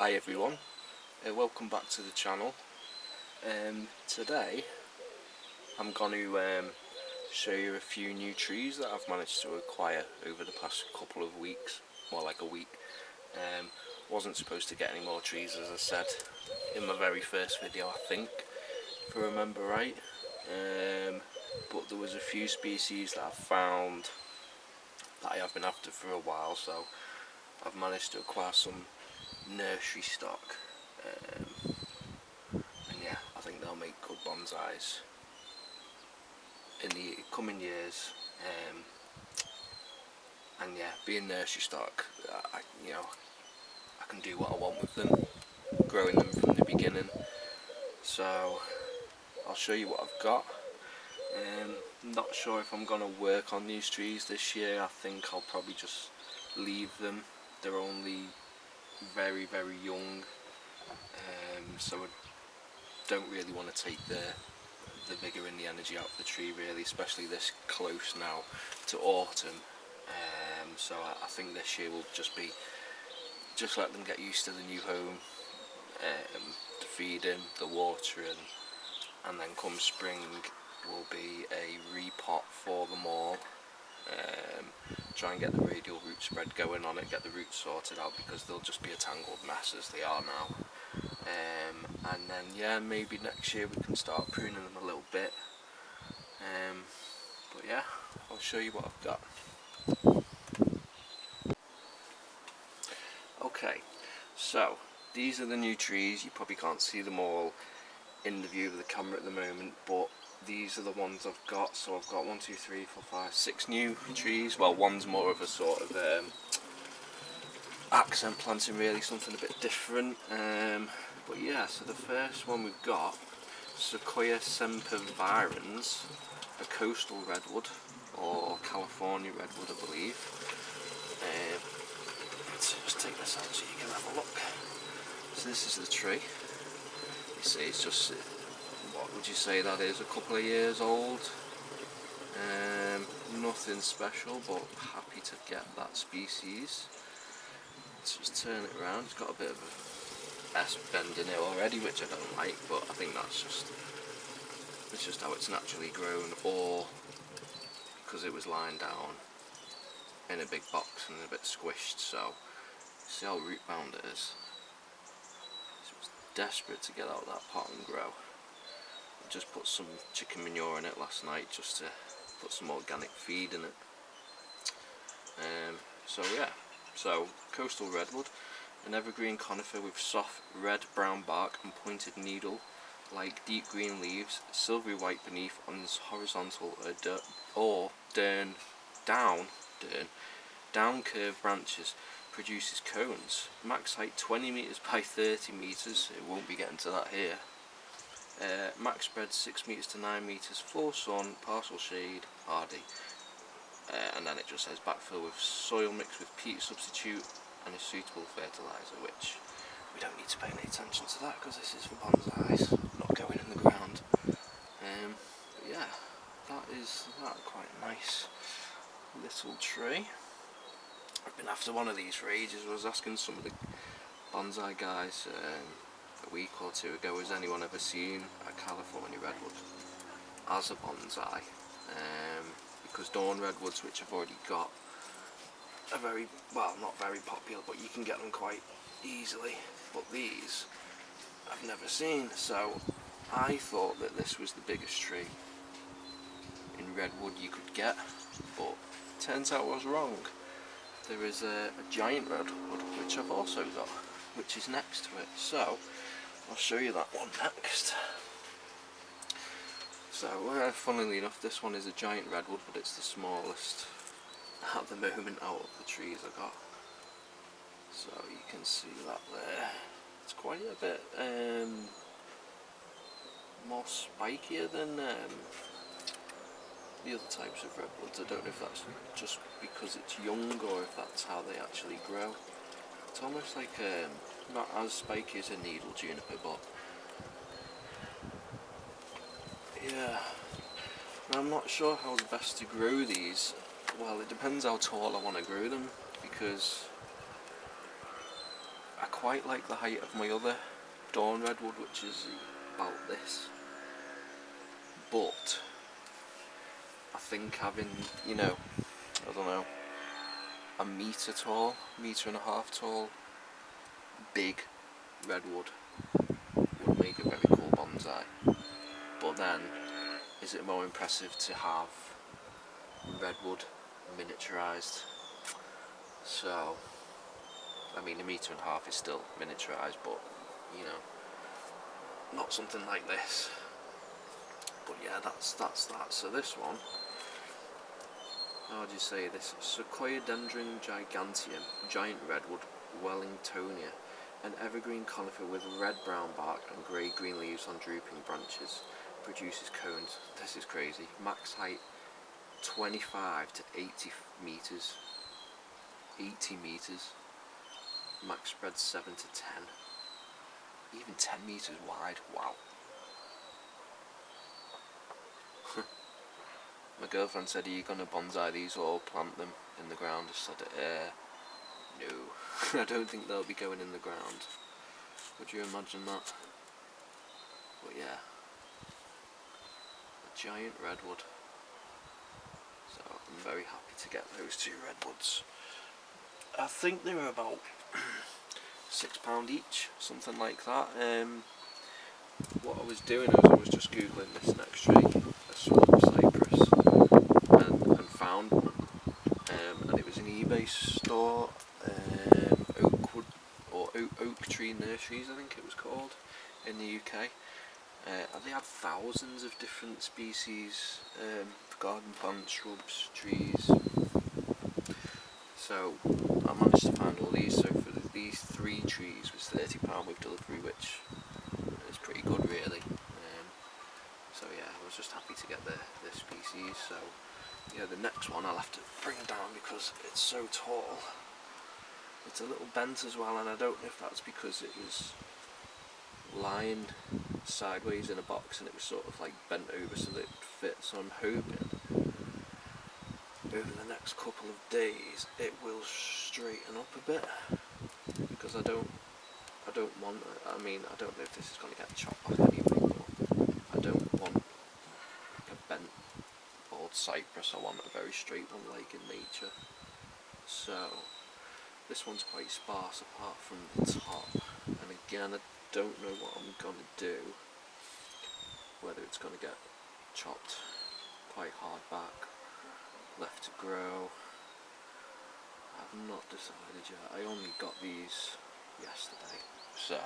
Hi everyone, welcome back to the channel. Today I'm going to show you a few new trees that I've managed to acquire over the past couple of weeks, more like a week. Wasn't supposed to get any more trees, as I said in my very first video, I think, if I remember right. But there was a few species that I've found that I have been after for a while, so I've managed to acquire some nursery stock, and yeah, I think they'll make good bonsais in the coming years. And yeah, being nursery stock, I can do what I want with them, growing them from the beginning. So I'll show you what I've got. Not sure if I'm going to work on these trees this year. I think I'll probably just leave them. They're only very young, so I don't really want to take the vigour and the energy out of the tree, really, especially this close now to autumn. So I think this year will just let them get used to the new home, the feeding, the watering, and then come spring will be a repot for them all. Try and get the radial root spread going on it, get the roots sorted out, because they'll just be a tangled mess as they are now. And then yeah, maybe next year we can start pruning them a little bit. But yeah, I'll show you what I've got. Okay, so these are the new trees. You probably can't see them all in the view of the camera at the moment, but these are the ones I've got. So I've got 1, 2, 3, 4, 5, 6 new trees. Well, one's more of a sort of accent planting, really, something a bit different. But yeah, so the first one we've got, Sequoia sempervirens, a coastal redwood, or California redwood, I believe. Let's just take this out so you can have a look. So this is the tree. You see, it's just, what would you say that is, a couple of years old. Nothing special, but happy to get that species. Let's just turn it around. It's got a bit of a S bend in it already, which I don't like, but I think that's just how it's naturally grown, or because it was lying down in a big box and a bit squished. So see how root bound it is. So I was desperate to get out of that pot and grow. I just put some chicken manure in it last night, just to put some organic feed in it. So yeah, so coastal redwood, an evergreen conifer with soft red-brown bark and pointed needle, like deep green leaves, silvery white beneath on horizontal or down curved branches, produces cones. Max height 20 metres by 30 metres, it won't be getting to that here. Max spread 6 metres to 9 metres, full sun, partial shade, hardy. And then it just says backfill with soil mixed with peat substitute and a suitable fertiliser, which we don't need to pay any attention to that because this is for bonsais, not going in the ground. But yeah, that quite a nice little tree. I've been after one of these for ages. I was asking some of the bonsai guys a week or two ago, has anyone ever seen a California redwood as a bonsai? Because dawn redwoods, which I've already got, are very, well, not very popular, but you can get them quite easily. But these I've never seen, so I thought that this was the biggest tree in redwood you could get, but turns out I was wrong. There is a giant redwood, which I've also got, which is next to it, so I'll show you that one next. So, funnily enough, this one is a giant redwood, but it's the smallest at the moment out of the trees I got. So you can see that there. It's quite a bit more spikier than the other types of redwoods. I don't know if that's just because it's young or if that's how they actually grow. It's almost like not as spiky as a needle juniper, but yeah. I'm not sure how best to grow these. Well, it depends how tall I want to grow them, because quite like the height of my other dawn redwood, which is about this, but I think having, you know, I don't know, a metre tall, metre and a half tall, big redwood would make a very cool bonsai. But then, is it more impressive to have redwood miniaturised? So, I mean, a metre and a half is still miniaturised, but, you know, not something like this. But yeah, that's that. So this one, how do you say this? Sequoiadendron giganteum, giant redwood, Wellingtonia, an evergreen conifer with red-brown bark and grey-green leaves on drooping branches, produces cones. This is crazy. Max height 25 to 80 metres. 80 metres. Max spread 7 to 10. Even 10 metres wide. Wow. My girlfriend said, "Are you going to bonsai these or plant them in the ground?" I said, no. I don't think they'll be going in the ground. Would you imagine that? But yeah, a giant redwood. So I'm very happy to get those two redwoods. I think they were about £6 each, something like that. What I was doing is I was just googling this next tree, a swamp cypress, and found one, and it was an eBay store, Oakwood or Oak Tree Nurseries, I think it was called, in the UK. And they had thousands of different species, garden plants, shrubs, trees. So I managed to find all these. So for these 3 trees was £30 with delivery, which is pretty good, really. So yeah, I was just happy to get the species. So yeah, the next one I'll have to bring down because it's so tall. It's a little bent as well, and I don't know if that's because it was lying sideways in a box and it was sort of like bent over so that it would fit. So I'm hoping over the next couple of days it will straighten up a bit, because I don't want, I mean, I don't know if this is going to get chopped back anyway, but I don't want like a bent bald cypress. I want a very straight one like in nature. So this one's quite sparse apart from the top, and again I don't know what I'm going to do, whether it's going to get chopped quite hard back, left to grow. I've not decided yet. I only got these yesterday, so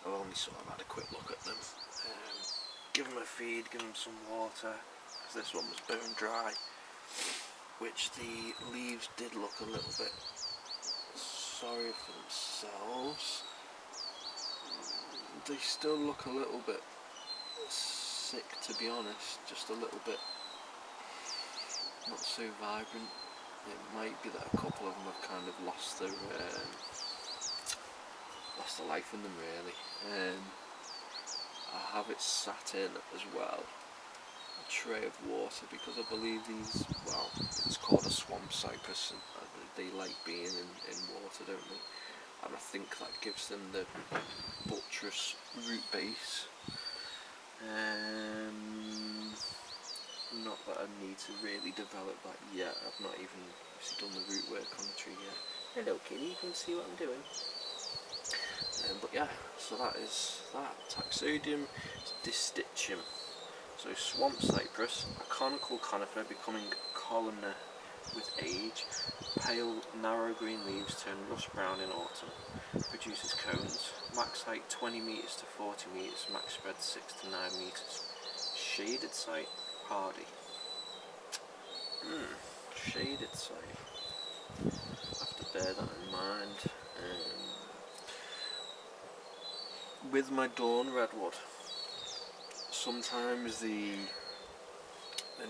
I've only sort of had a quick look at them, give them a feed, give them some water, because this one was bone dry, which the leaves did look a little bit sorry for themselves. They still look a little bit sick, to be honest, just a little bit not so vibrant. It might be that a couple of them have kind of lost the life in them, really. I have it sat in as well, a tray of water, because I believe these, well, it's called a swamp cypress, and they like being in water, don't they? And I think that gives them the buttress root base. Not that I need to really develop that yet. I've not even done the root work on the tree yet. Hello kitty, you can see what I'm doing. But yeah, so that is that. Taxodium distichum. So swamp cypress, a conical conifer becoming columnar with age. Pale, narrow green leaves turn rust brown in autumn. Produces cones. Max height 20 metres to 40 metres. Max spread 6 to 9 metres. Shaded site, hardy. Shaded site. I have to bear that in mind. With my dawn redwood, sometimes the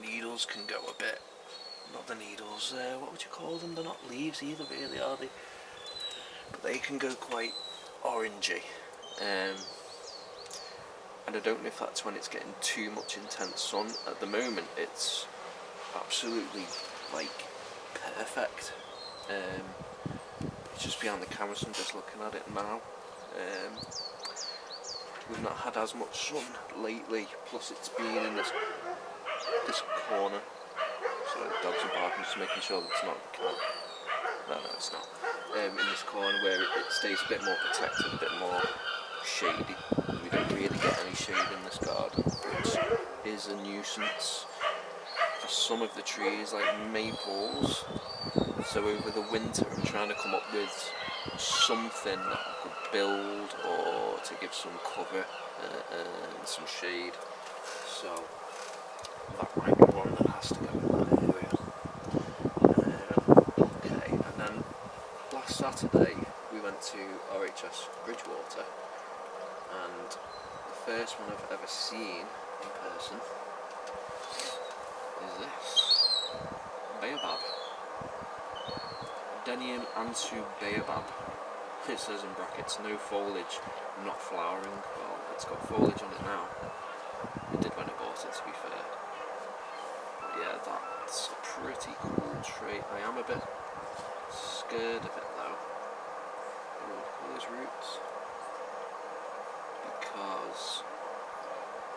needles can go a bit, not the needles, what would you call them? They're not leaves either, really, are they? But they can go quite orangey, and I don't know if that's when it's getting too much intense sun. At the moment it's absolutely like perfect. It's just behind the camera, so I'm just looking at it now. We've not had as much sun lately, plus it's been in this corner. So the dogs are barking, just making sure that it's not the cat. No, it's not. In this corner where it stays a bit more protected, a bit more shady. We don't really get any shade in this garden, which is a nuisance for some of the trees, like maples. So over the winter I'm trying to come up with something that I could build or to give some cover and some shade. So that might be one that has to go in that area. Okay, and then last Saturday we went to RHS Bridgewater, and the first one I've ever seen in person is this baobab. Denium Ansu baobab. It says in brackets, no foliage, not flowering. Well, it's got foliage on it now. It did when I bought it, to be fair. But yeah, that's a pretty cool tree. I am a bit scared of it though. Look at those roots. Because,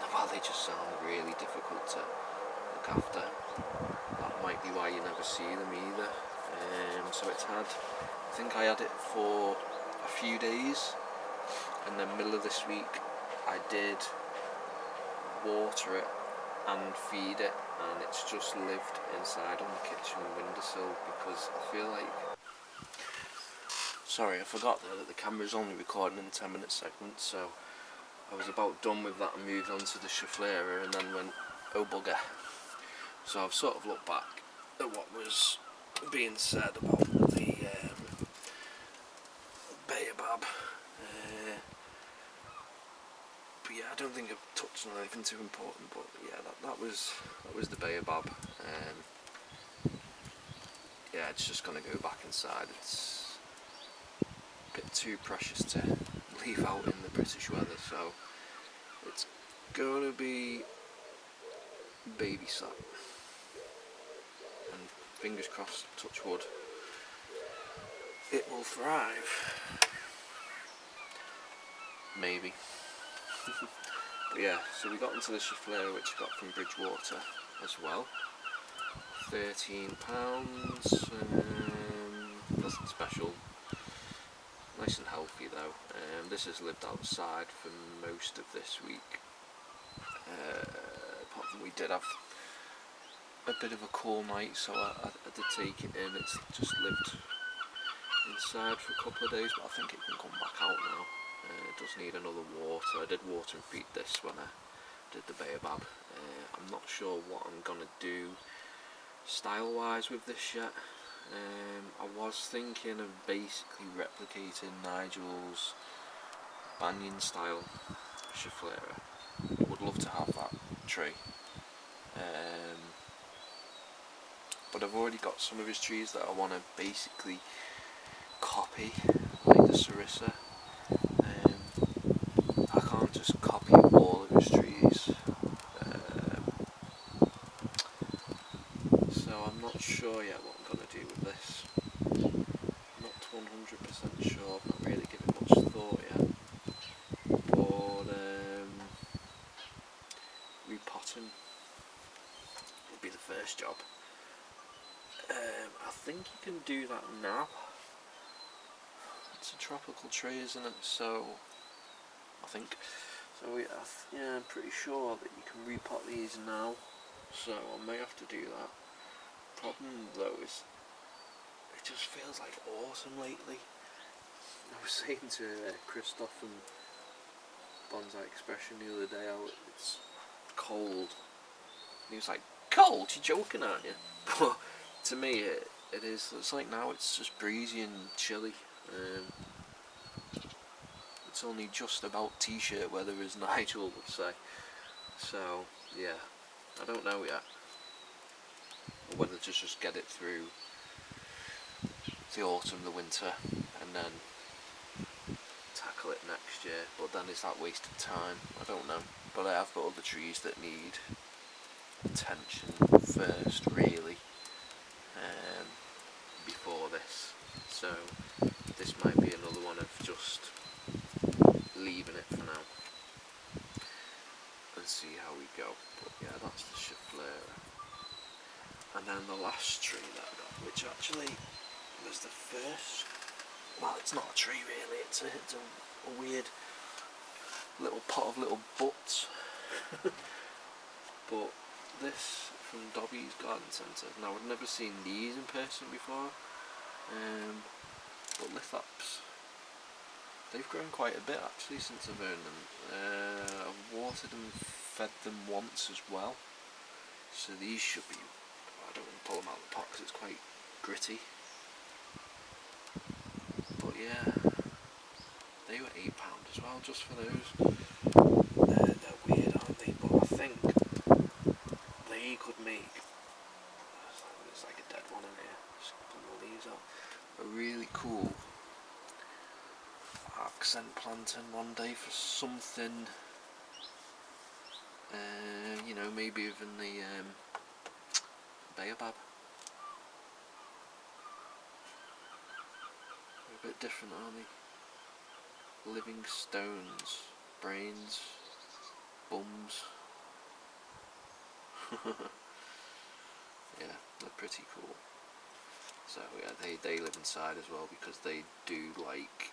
well, they just sound really difficult to look after. That might be why you never see them either. So it's had, I think I had it for a few days, and then middle of this week I did water it and feed it, and it's just lived inside on the kitchen windowsill because I feel like, sorry, I forgot that the camera's only recording in 10-minute segments, so I was about done with that and moved on to the Schefflera and then went, oh bugger. So I've sort of looked back at what was being said about the baobab, but yeah, I don't think I've touched on anything too important. But yeah, that was the baobab. Yeah, it's just gonna go back inside. It's a bit too precious to leave out in the British weather, so it's gonna be babysat. And fingers crossed, touch wood, it will thrive. Maybe. But yeah, so we got into the Schefflera, which I got from Bridgewater as well. £13, nothing special. Nice and healthy though. This has lived outside for most of this week. Apart from we did have a bit of a cool night, so I did take it in. It's just lived inside for a couple of days, but I think it can come back out now. It does need another water. I did water and feed this when I did the baobab. I'm not sure what I'm gonna do style wise with this yet. I was thinking of basically replicating Nigel's banyan style Schefflera. Would love to have that tree. But I've already got some of his trees that I want to basically copy, like the Sarissa. I can't just copy all of his trees, so I'm not sure yet what I'm going to do with this. I'm not 100% sure, I've not really given much thought yet. But repotting will be the first job. I think you can do that now. It's a tropical tree, isn't it? So I think so. Yeah, I'm pretty sure that you can repot these now. So I may have to do that. Problem though is, it just feels like autumn lately. I was saying to Christoph from Bonsai Expression the other day how it's cold. And he was like, "Cold? You're joking, aren't you?" But to me, it is. It's like now it's just breezy and chilly. It's only just about t-shirt weather, as Nigel would say. So yeah, I don't know yet, or whether to just get it through the autumn, the winter, and then tackle it next year. But then is that wasted time? I don't know. But I have got other trees that need attention first, really, before this. So this might be another one of just leaving it for now and see how we go. But yeah, that's the Schefflera. And then the last tree that I got, which actually was the first, well, it's not a tree really, it's a weird little pot of little butts. But this from Dobby's Garden Centre. Now I've never seen these in person before, but lithops, they've grown quite a bit actually since I've owned them. I've watered and fed them once as well, so these should be, I don't want to pull them out of the pot because it's quite gritty, but yeah, they were £8 as well just for those. They're weird, aren't they? But I think they could make, there's like a dead one in here, just pull all these out, a really cool accent planting one day for something, you know, maybe even the baobab. They're a bit different, aren't they? Living stones, brains, bums. Yeah, they're pretty cool. So yeah, they live inside as well because they do like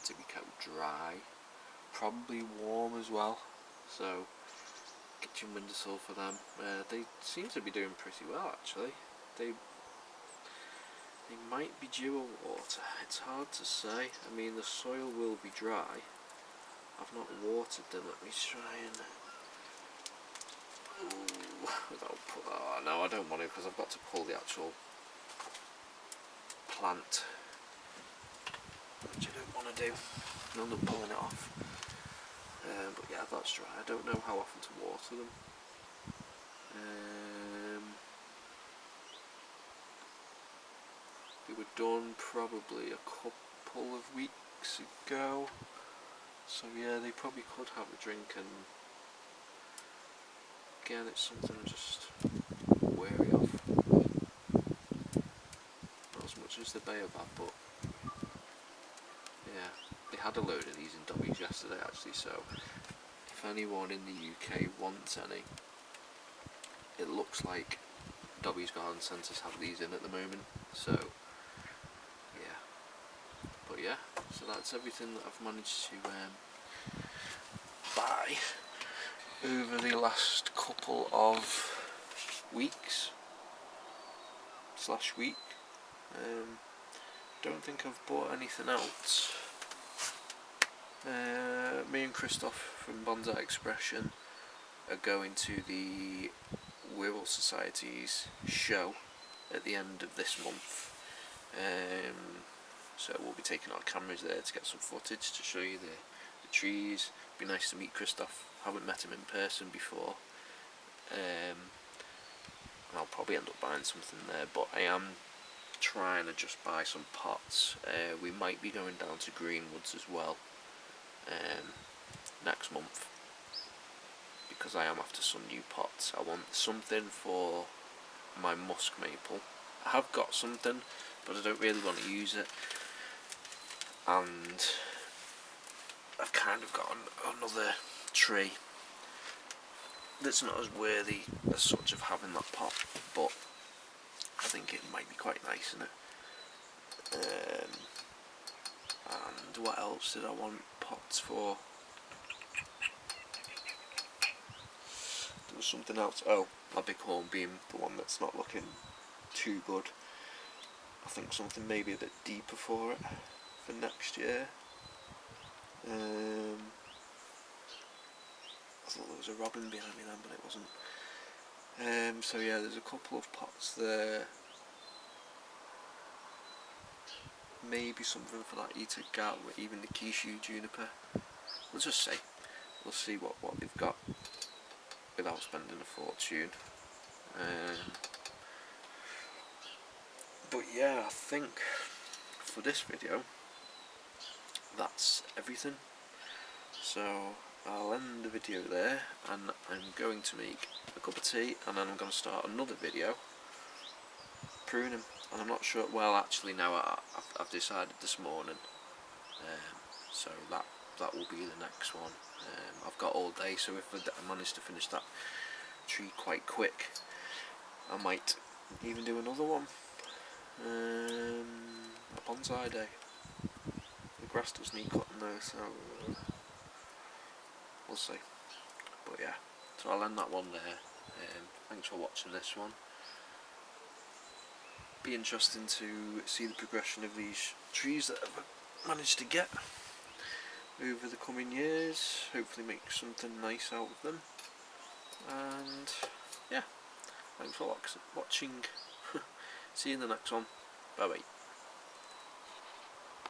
to be kept dry, probably warm as well. So kitchen windowsill for them. They seem to be doing pretty well actually. They might be due a water. It's hard to say. I mean, the soil will be dry. I've not watered them. Let me try and. Oh no, I don't want to because I've got to pull the actual plant, which I don't want to do. I'll end up pulling it off. But yeah, that's dry. I don't know how often to water them. They were done probably a couple of weeks ago. So yeah, they probably could have a drink, and again, it's something I'm just wary of. Not as much as the baobab, but yeah, they had a load of these in Dobby's yesterday actually, so if anyone in the UK wants any, it looks like Dobby's Garden Centres have these in at the moment, so yeah. But yeah, so that's everything that I've managed to buy over the last couple of weeks / week. Don't think I've bought anything else. Me and Christoph from Bonsai Expression are going to the Wirral Society's show at the end of this month. So we'll be taking our cameras there to get some footage to show you the trees. It'd be nice to meet Christoph. Haven't met him in person before. And I'll probably end up buying something there, but I am trying to just buy some pots. We might be going down to Greenwoods as well next month, because I am after some new pots. I want something for my musk maple. I have got something, but I don't really want to use it, and I've kind of got another tree that's not as worthy as such of having that pot, but I think it might be quite nice in it. And what else did I want pots for? There was something else. Oh, my big hornbeam, the one that's not looking too good. I think something maybe a bit deeper for it for next year. I thought there was a robin behind me then, but it wasn't. So yeah, there's a couple of pots there. Maybe something for that Eta Gat, or even the Kishu juniper. We'll just see. We'll see what they've got without spending a fortune. But yeah, I think for this video, that's everything. So I'll end the video there, and I'm going to make a cup of tea, and then I'm going to start another video prune them, and I'm not sure. Well, actually, no, I've decided this morning, so that will be the next one. I've got all day, so if I manage to finish that tree quite quick, I might even do another one. A bonsai day. The grass does need cutting though, so we'll see. But yeah, so I'll end that one there. Thanks for watching this one. Be interesting to see the progression of these trees that I've managed to get over the coming years. Hopefully make something nice out of them. And yeah, thanks for watching. See you in the next one. Bye bye.